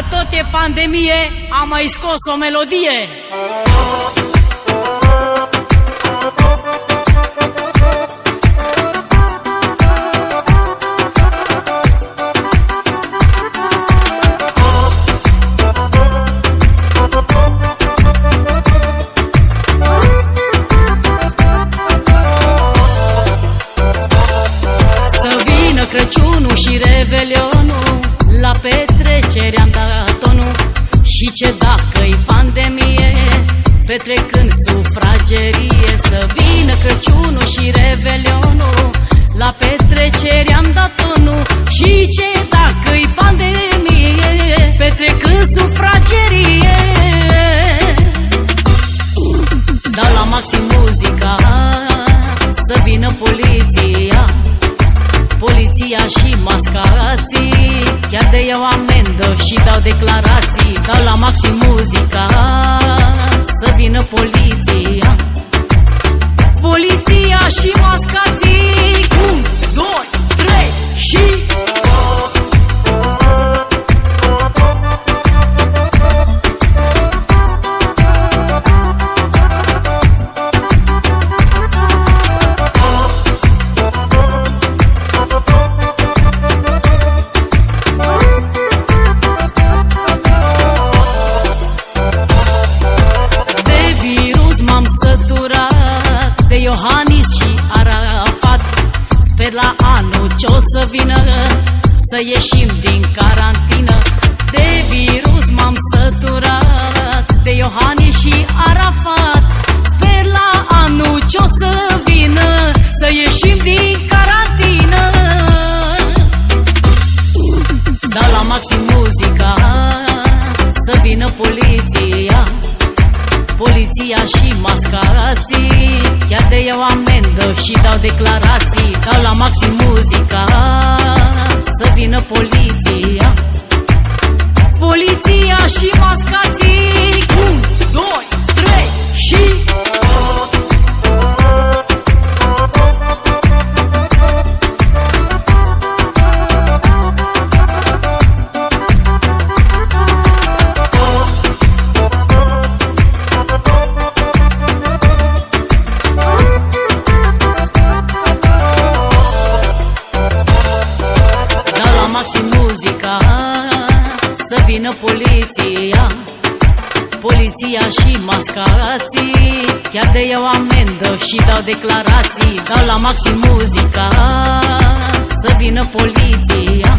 Dacă tot e pandemie, am mai scos o melodie. Crăciunul și Revelionul, la petrecere am dat tonul. Și ce dacă-i pandemie, petrecând sufragerie. Să vină Crăciunul și Revelionul, la petrecere am dat tonul. Și ce dacă-i pandemie, petrecând sufragerie. Dau la maxim muzica, să vină poliția, poliția și mascarații. Chiar de eu amendă și dau declarații. Dau la maxim muzica, să vină poliția, poliția și mascarații. 1, 2, 3 și... De Iohannis și Arafat, sper la anul ce-o să vină, să ieșim din carantină. De virus m-am săturat, de Iohannis și Arafat, sper la anul ce-o să vină, să ieșim din carantină. Dau la maxim muzica, să vină poliția, poliția și mascarații. Chiar de eu amendă și dau declarații. Dau la maxim muzica, să vină poliția, poliția și mascarații. 1, 2, 3 și... Să vină poliția, poliția și mascarații. Chiar de eu amendă și dau declarații. Dau la maxim muzica, să vină poliția,